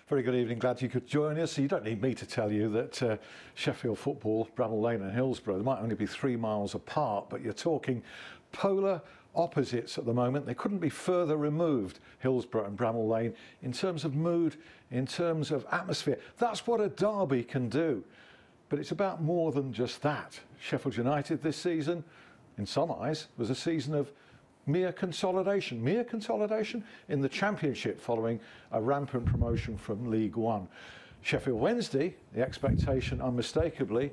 Very good evening, glad you could join us. You don't need me to tell you that Sheffield football, Bramall Lane and Hillsborough, they might only be 3 miles apart, but you're talking polar opposites at the moment. They couldn't be further removed, Hillsborough and Bramall Lane, in terms of mood, in terms of atmosphere. That's what a derby can do. But it's about more than just that. Sheffield United this season, in some eyes, was a season of mere consolidation in the Championship following a rampant promotion from League One. Sheffield Wednesday, the expectation unmistakably,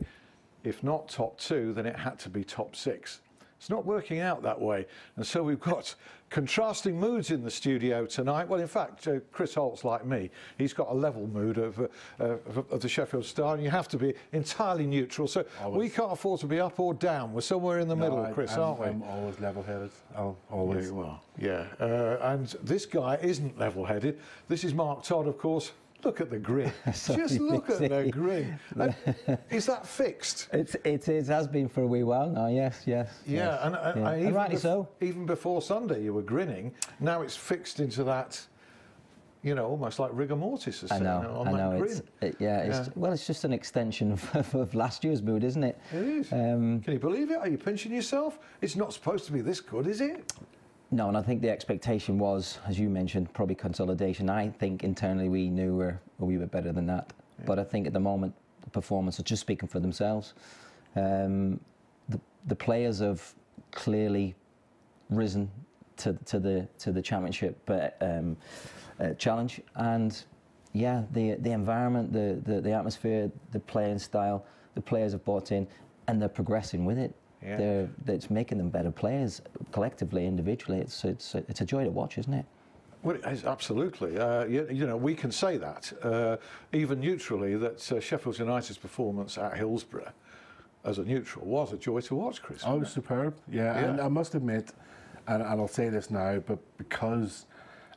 if not top 2, then it had to be top 6. It's not working out that way, and so we've got contrasting moods in the studio tonight. Well, in fact, Chris Holt's like me. He's got a level mood of the Sheffield Star, and you have to be entirely neutral. So we can't afford to be up or down. We're somewhere in the middle, Chris, aren't we? I'm always level-headed. Always. Yeah, well, yeah. And this guy isn't level-headed. This is Mark Todd, of course. Look at the grin. Just look at the grin. Is that fixed? It has been for a wee while now, yes. Yeah, yes. And even rightly so. Even before Sunday you were grinning. Now it's fixed into that, you know, almost like rigor mortis. I know. Well, it's just an extension of last year's mood, isn't it? It is. Can you believe it? Are you pinching yourself? It's not supposed to be this good, is it? No, and I think the expectation was, as you mentioned, probably consolidation. I think internally we knew we were better than that. Yeah. But I think at the moment, the performance are just speaking for themselves. The players have clearly risen to the Championship challenge, and yeah, the environment, the atmosphere, the playing style, the players have bought in, and they're progressing with it. Yeah. It's making them better players, collectively, individually. It's a joy to watch, isn't it? Well, it is, absolutely. You know, we can say that, even neutrally, that Sheffield United's performance at Hillsborough as a neutral was a joy to watch, Chris. Oh, it was superb, yeah. And I must admit, and I'll say this now, but because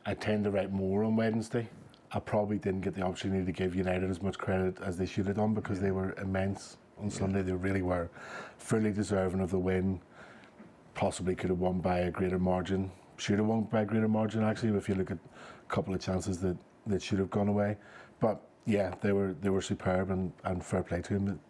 I tend to write more on Wednesday, I probably didn't get the opportunity to give United as much credit as they should have done, because they were immense. On Sunday, they really were fully deserving of the win. Possibly could have won by a greater margin. Should have won by a greater margin, actually, if you look at a couple of chances that should have gone away. But yeah, they were superb, and fair play to him.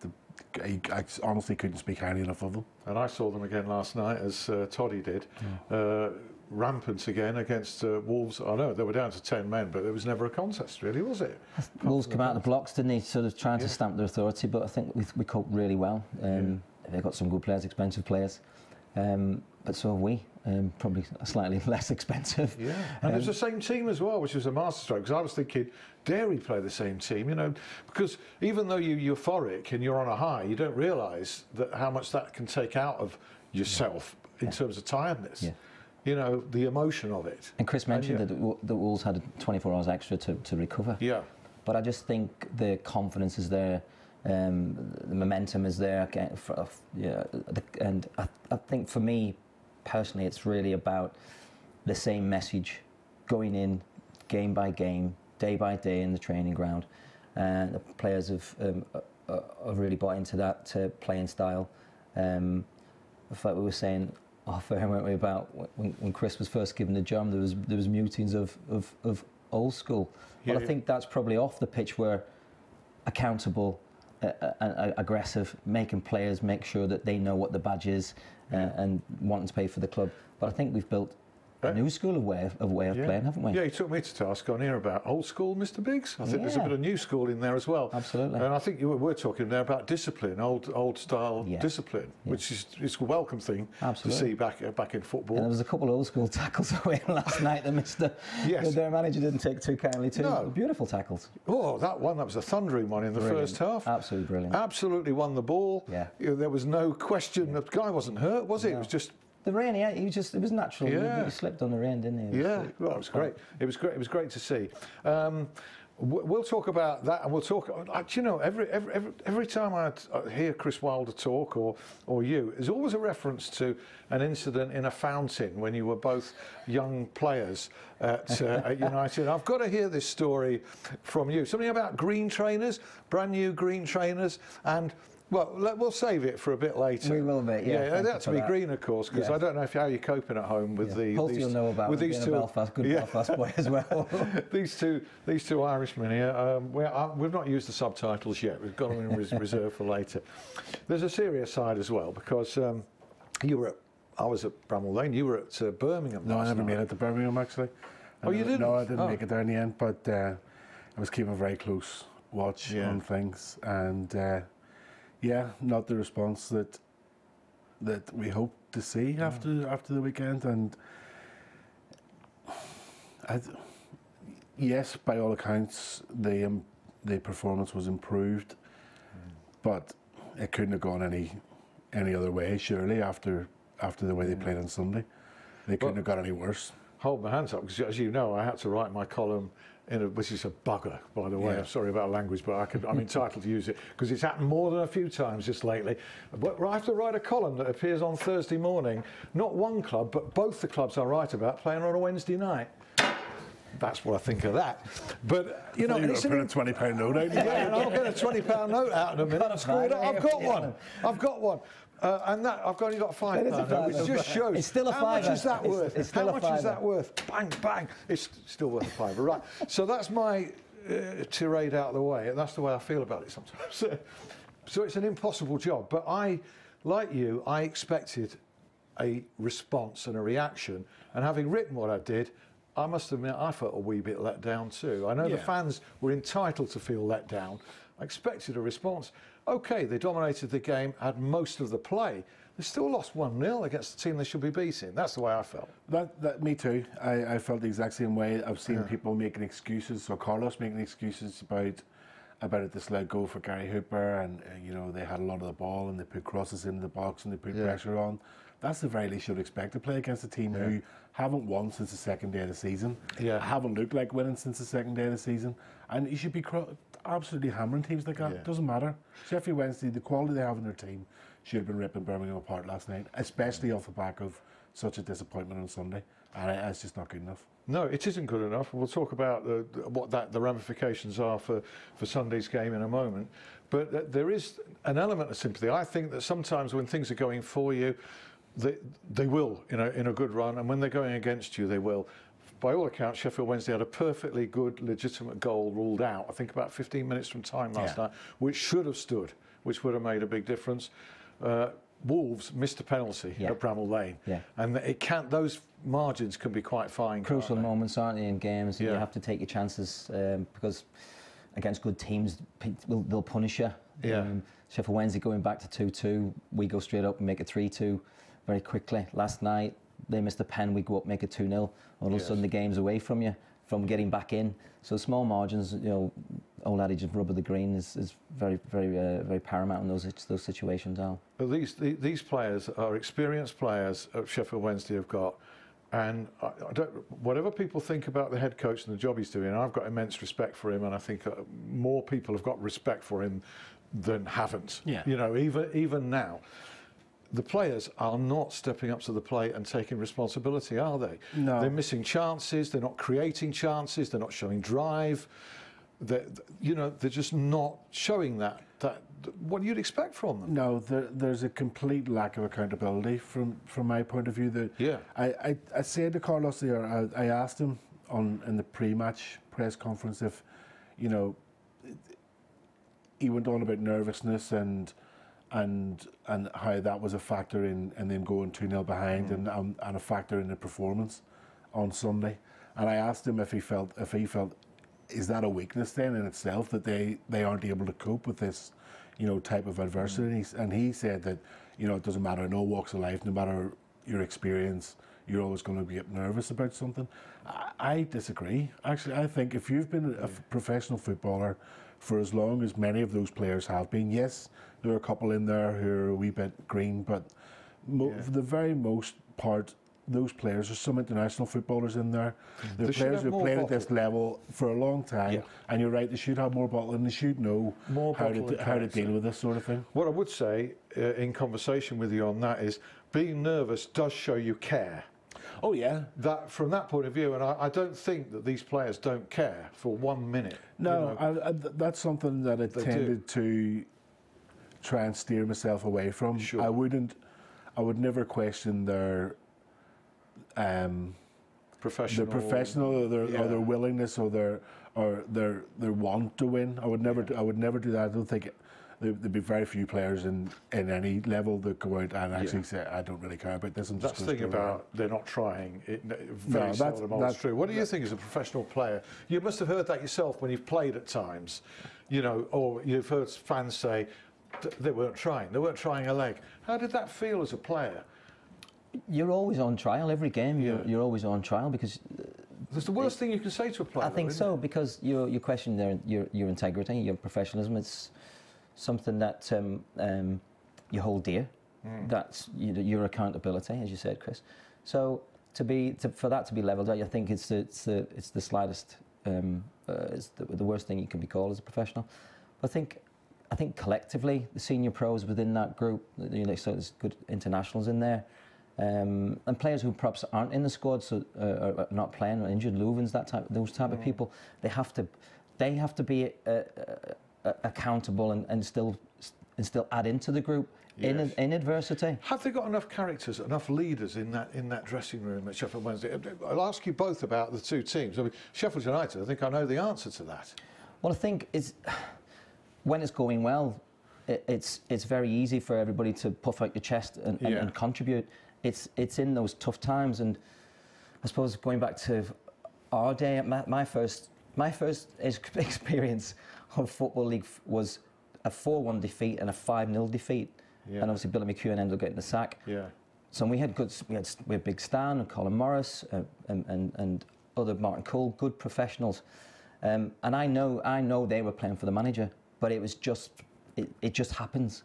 I honestly couldn't speak highly enough of them. And I saw them again last night, as Toddy did. Yeah. Rampant again against Wolves. I know they were down to 10 men, but it was never a contest, really, was it? Wolves come out of the blocks, didn't they? Sort of trying to stamp their authority, but I think we coped really well. They've got some good players, expensive players, but so have we. Probably slightly less expensive. Yeah, and it was the same team as well, which was a masterstroke. Because I was thinking, dare he play the same team? You know, because even though you're euphoric and you're on a high, you don't realise that how much that can take out of yourself in terms of tiredness. Yeah. You know, the emotion of it. And Chris mentioned that the Wolves had 24 hours extra to recover. Yeah. But I just think the confidence is there, the momentum is there. And I think for me, personally, it's really about the same message going in game by game, day by day in the training ground. And the players have really bought into that playing style. In fact, we were saying off air, weren't we, about when Chris was first given the job, there was mutings of old school. Well, I think that's probably off the pitch, where accountable and aggressive, making players make sure that they know what the badge is and wanting to pay for the club. But I think we've built a new school of way of playing, haven't we? Yeah, you took me to task on here about old school, Mr. Biggs. I think there's a bit of new school in there as well. Absolutely. And I think we're talking there about discipline, old style discipline, which is a welcome thing to see back in football. And there was a couple of old school tackles away last night that their manager didn't take too kindly to. No. Beautiful tackles. Oh, that was a thundering one in the first half. Absolutely brilliant. Absolutely won the ball. Yeah. There was no question. The guy wasn't hurt, was he? No. It was just the rain. Yeah, it was natural. Yeah. He slipped on the rain, didn't he? Well, it was great. It was great. It was great to see. We'll talk about that, and we'll talk. You know, every time I hear Chris Wilder talk, or you, there's always a reference to an incident in a fountain when you were both young players at United. I've got to hear this story from you. Something about green trainers, brand new green trainers, and Well, we'll save it for a bit later. We will, mate. Yeah, it had to be green, of course, because I don't know how you're coping at home with Hopefully you'll know about with these being two. A Belfast, good Belfast boy as well. these two Irishmen here. We've not used the subtitles yet. We've got them in reserve for later. There's a serious side as well, because I was at Bramall Lane. You were at Birmingham. No, I never night. made it to Birmingham actually. Oh, you didn't? No, I didn't make it there in the end, but I was keeping a very close watch on things, and not the response that we hoped to see after the weekend. And yes, by all accounts, the performance was improved, but it couldn't have gone any other way. Surely after the way they played on Sunday, they couldn't have got any worse. Hold my hands up, because as you know, I had to write my column which is a bugger, by the way. I'm sorry about language, but I'm entitled to use it because it's happened more than a few times just lately. But I have to write a column that appears on Thursday morning. Not one club, but both the clubs I write about playing on a Wednesday night. That's what I think of that. But you know, it's put a £20 note out. Yeah, and I'll get a £20 note out in a minute. I've got one. I've got one. And that I've only got £5, which just shows it's still a how much is that worth? It's still how much is that worth? Bang, bang. It's still worth a fiver, right? So that's my tirade out of the way, and that's the way I feel about it sometimes. So it's an impossible job, but like you, I expected a response and a reaction, and having written what I did, I must admit I felt a wee bit let down too. I know the fans were entitled to feel let down. I expected a response. OK, they dominated the game, had most of the play. They still lost 1-0 against the team they should be beating. That's the way I felt. Me too. I felt the exact same way. I've seen people making excuses. So Carlos making excuses about it, this let go for Gary Hooper, and you know, they had a lot of the ball and they put crosses into the box and they put pressure on. That's the very least you'd expect to play against a team who haven't won since the second day of the season. Haven't looked like winning since the second day of the season. And you should be absolutely hammering teams like that. It doesn't matter. Sheffield Wednesday, the quality they have in their team, should have been ripping Birmingham apart last night, especially off the back of such a disappointment on Sunday. And it's just not good enough. No, it isn't good enough. We'll talk about the ramifications are for Sunday's game in a moment. But there is an element of sympathy. I think that sometimes when things are going for you, they will, in a good run, and when they're going against you, they will. By all accounts, Sheffield Wednesday had a perfectly good, legitimate goal ruled out, I think about 15 minutes from time last night, which should have stood, which would have made a big difference. Wolves missed a penalty at Bramall Lane, and those margins can be quite fine. Crucial moments, aren't they, in games? You have to take your chances because against good teams, they'll punish you. Sheffield Wednesday going back to 2-2, we go straight up and make it 3-2 very quickly. Last night, they missed a pen, we go up, make it 2-0. All of a sudden, the game's away from you, from getting back in. So small margins, you know, old adage of rub of the green is very, very paramount in those situations, Al. But these players are experienced players at Sheffield Wednesday have got, and whatever people think about the head coach and the job he's doing, I've got immense respect for him, and I think more people have got respect for him than haven't. You know, even now. The players are not stepping up to the plate and taking responsibility, are they? No. They're missing chances, they're not creating chances, they're not showing drive. They're just not showing that what you'd expect from them. No, there's a complete lack of accountability from my point of view. I said to Carlos there, I asked him in the pre-match press conference if, you know, he went on about nervousness and how that was a factor in them going 2-0 behind and a factor in the performance on Sunday. And I asked him if he felt is that a weakness then in itself that they aren't able to cope with this, you know, type of adversity. And he said that, you know, it doesn't matter in all walks of life, no matter your experience, you're always going to get nervous about something. I disagree. Actually, I think if you've been a professional footballer for as long as many of those players have been, yes, there are a couple in there who are a wee bit green, but for the very most part, those players, there's some international footballers in there. There are players who have played at this level for a long time, and you're right, they should have more bottle and they should know how to deal with this sort of thing. What I would say in conversation with you on that is being nervous does show you care. Oh yeah. That from that point of view, and I don't think that these players don't care for 1 minute. No, you know, that's something that I tended try and steer myself away from. Sure. I would never question their professional or their willingness or their want to win. I would never do that. I don't think there'd be very few players in any level that go out and actually say, I don't really care about this. That's the thing about they're not trying. It very seldom holds true. What do you think as a professional player? You must have heard that yourself when you've played at times, you know, or you've heard fans say they weren't trying. They weren't trying a leg. How did that feel as a player? You're always on trial every game. You're always on trial because that's the worst thing you can say to a player. I think so, because you question your integrity, your professionalism. It's something that you hold dear. That's your accountability, as you said, Chris. So for that to be levelled out, I think it's the slightest, it's the worst thing you can be called as a professional. But I think collectively, the senior pros within that group, so there's good internationals in there. And players who perhaps aren't in the squad, so are not playing, or injured, Louvens, those type of people, they have to be accountable and still add into the group. Yes. in adversity. Have they got enough characters, enough leaders in that dressing room at Sheffield Wednesday? I'll ask you both about the two teams. I mean, Sheffield United, I think I know the answer to that. Well, I think when it's going well, it's very easy for everybody to puff out your chest and contribute. It's in those tough times, and I suppose going back to our day, my first experience of Football League was a 4-1 defeat and a 5-0 defeat, and obviously Billy McEwen ended up getting the sack. Yeah. So we had Big Stan and Colin Morris and other Martin Cole, good professionals, and I know they were playing for the manager, but it was just it just happens.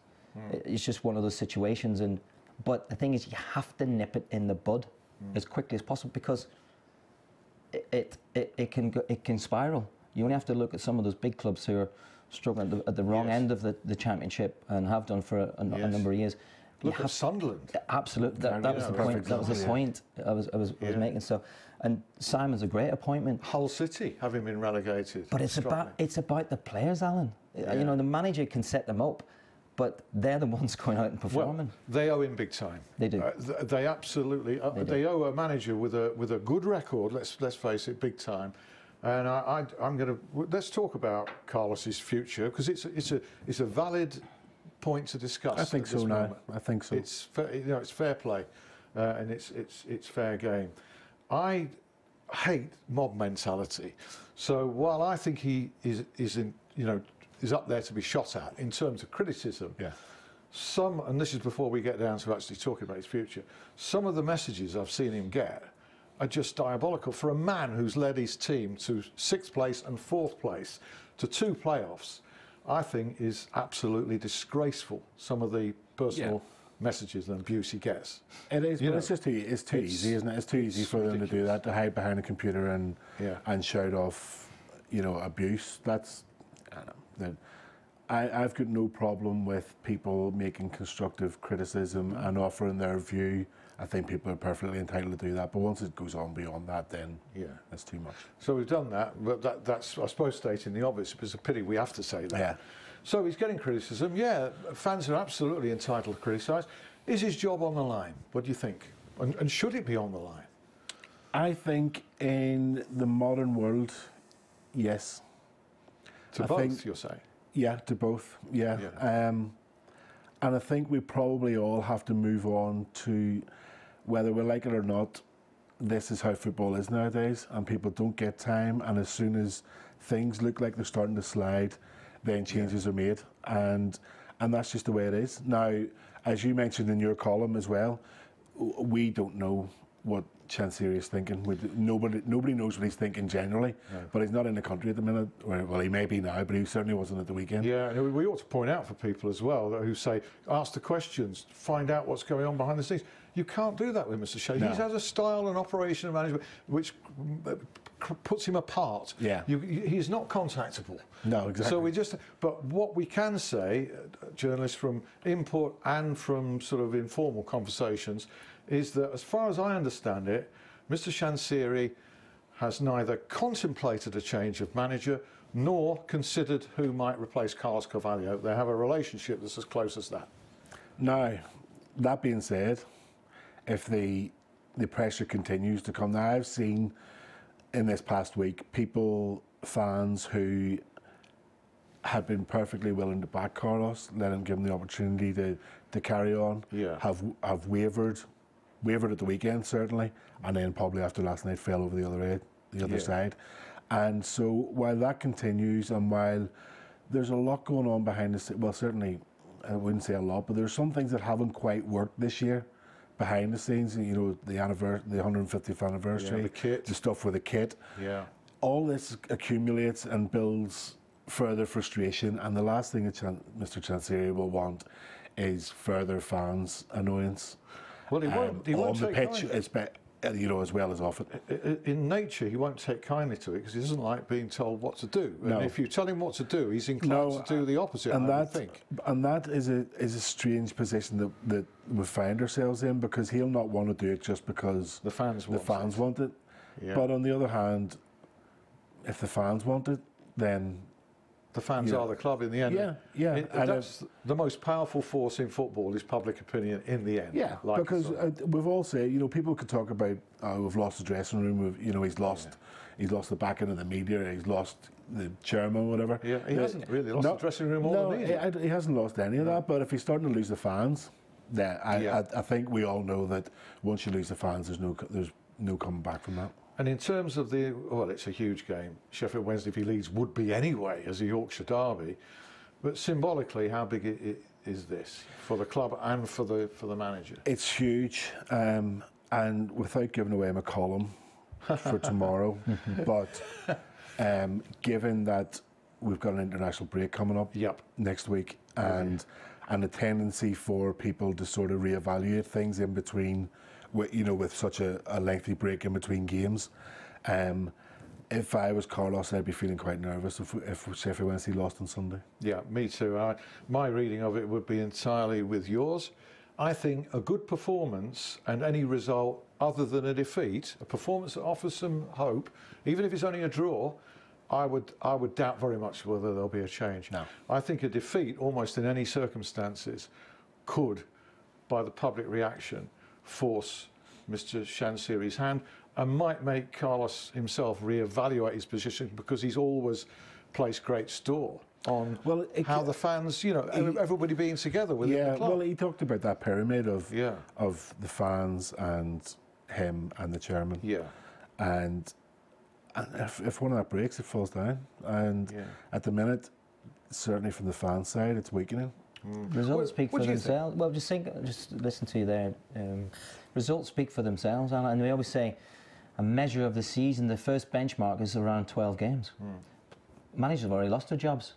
It's just one of those situations, but the thing is, you have to nip it in the bud as quickly as possible, because it can spiral. You only have to look at some of those big clubs who are struggling at the wrong end of the championship and have done for a number of years. Look at Sunderland. Absolutely, that was the point. That was the point I was making. So, and Simon's a great appointment. Hull City having been relegated. But it's about the players, Alan. You know, the manager can set them up, but they're the ones going out and performing. Well, they owe him big time. They do. They absolutely. They owe a manager with a good record. Let's face it, big time. And I'm going to let's talk about Carlos's future, because it's a valid point to discuss. I think so now. I think so. It's it's fair play, and it's fair game. I hate mob mentality. So while I think he is up there to be shot at in terms of criticism, and this is before we get down to actually talking about his future, some of the messages I've seen him get are just diabolical. For a man who's led his team to 6th place and 4th place to 2 playoffs, I think is absolutely disgraceful, some of the personal messages and abuse he gets. It is, but it's too easy, isn't it? It's too easy for them to do that, to hide behind a computer and shout off, abuse. That's, I've got no problem with people making constructive criticism and offering their view. I think people are perfectly entitled to do that, but once it goes on beyond that, then that's too much. So we've done that, but that's, I suppose, stating the obvious. It's a pity we have to say that. Yeah. So he's getting criticism. Yeah, fans are absolutely entitled to criticise. Is his job on the line? What do you think? And should it be on the line? I think in the modern world, yes. To both, you're saying? Yeah, to both, yeah. And I think we probably all have to move on to, whether we like it or not, this is how football is nowadays, and people don't get time, and as soon as things look like they're starting to slide, then changes are made, and that's just the way it is. Now, as you mentioned in your column as well, we don't know what Chansiri is thinking. Nobody knows what he's thinking generally, but he's not in the country at the minute. Well, he may be now, but he certainly wasn't at the weekend. Yeah, and we ought to point out for people as well who say, ask the questions, find out what's going on behind the scenes. You can't do that with Mr. Shea. No. He has a style and operation and management which puts him apart. Yeah. He's not contactable. No, exactly. So but what we can say, journalists from input and from sort of informal conversations, is that as far as I understand it, Mr. Chansiri has neither contemplated a change of manager nor considered who might replace Carlos Carvalho. They have a relationship that's as close as that. Now, that being said, if the pressure continues to come, now I've seen in this past week fans who had been perfectly willing to back Carlos, let him give him the opportunity to carry on, have wavered at the weekend certainly, and then probably after last night fell over the other side. And so while that continues, and while there's a lot going on behind the scenes, well, certainly I wouldn't say a lot, but there's some things that haven't quite worked this year behind the scenes. You know, the 150th anniversary, the kit, the stuff with the kit. Yeah, all this accumulates and builds further frustration, and the last thing that Mr. Chansiri will want is further fans' annoyance. Well, he won't on the take pitch, you know, as well as off it. In nature, he won't take kindly to it because he doesn't like being told what to do. No. And if you tell him what to do, he's inclined to do the opposite. And I would think. And that is a strange position that we find ourselves in, because he'll not want to do it just because the fans want it. Yeah. But on the other hand, if the fans want it, then the fans are the club in the end. Yeah. That's the most powerful force in football, is public opinion in the end. Yeah, because we've all said, you know, people could talk about, we've lost the dressing room, you know, he's lost the backing of the media, he's lost the chairman, whatever. Yeah, he hasn't really lost the dressing room or the media. He hasn't lost any of that, but if he's starting to lose the fans, then I think we all know that once you lose the fans, there's no coming back from that. And in terms of it's a huge game. Sheffield Wednesday, if he leads, would be anyway as a Yorkshire derby. But symbolically, how big is this for the club and for the manager? It's huge, and without giving away my column for tomorrow, but given that we've got an international break coming up next week, and a tendency for people to sort of reevaluate things in between, with such a lengthy break in between games. If I was Carlos, I'd be feeling quite nervous if Sheffield Wednesday lost on Sunday. Yeah, me too. My reading of it would be entirely with yours. I think a good performance, and any result other than a defeat, a performance that offers some hope, even if it's only a draw, I would doubt very much whether there'll be a change. No. I think a defeat, almost in any circumstances, could, by the public reaction, force Mr. Chansiri's hand, and might make Carlos himself reevaluate his position, because he's always placed great store on how the fans, everybody being together within the club. Well, he talked about that pyramid of the fans and him and the chairman. Yeah. And if one of that breaks, it falls down. And at the minute, certainly from the fan side, it's weakening. Results speak for themselves. Well, just listen to you there. Results speak for themselves, and we always say a measure of the season, the first benchmark is around 12 games. Managers have already lost their jobs.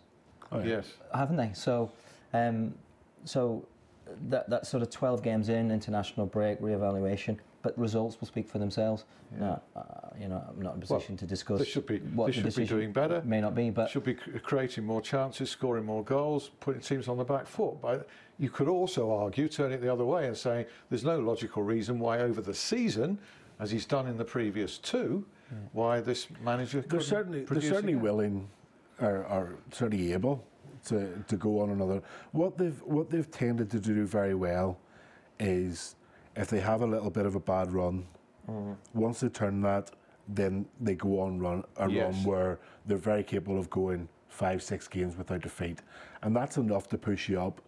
Oh, yes, haven't they? So that sort of 12 games in, international break, reevaluation, but results will speak for themselves. Now, I'm not in a position to discuss. They should be doing better. May not be, but should be creating more chances, scoring more goals, putting teams on the back foot. But you could also argue, turn it the other way, and say there's no logical reason why over the season, as he's done in the previous two, why this manager they're certainly willing, or certainly able to go on another. What they've tended to do very well is, if they have a little bit of a bad run, once they turn that, then they go on run where they're very capable of going 5-6 games without defeat, and that's enough to push you up.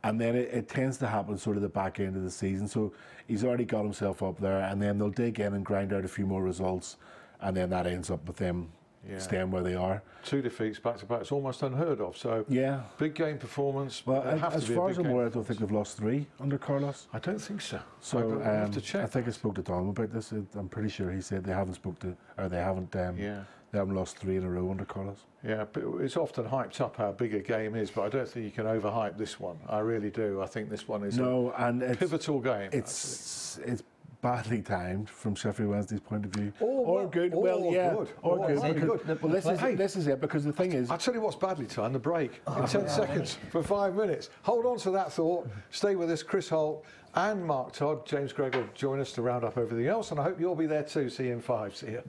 And then it tends to happen sort of the back end of the season. So he's already got himself up there, and then they'll dig in and grind out a few more results, and then that ends up with them staying where they are. 2 defeats back to back, it's almost unheard of. So big game performance. Well, as far as I'm aware, I don't think they've lost 3 under Carlos. I don't think so. So I have to check. I think I spoke to Tom about this. I'm pretty sure he said they haven't They haven't lost 3 in a row under Carlos. Yeah, but it's often hyped up how big a game is, but I don't think you can overhype this one. I really do. I think this one is a pivotal game. It's badly timed from Sheffield Wednesday's point of view. Or good. This is it, because the thing is, I'll tell you what's badly timed, the break in 10 seconds for 5 minutes. Hold on to that thought. Stay with us. Chris Holt and Mark Todd. James Gregg will join us to round up everything else, and I hope you'll be there too. See you in 5. See you.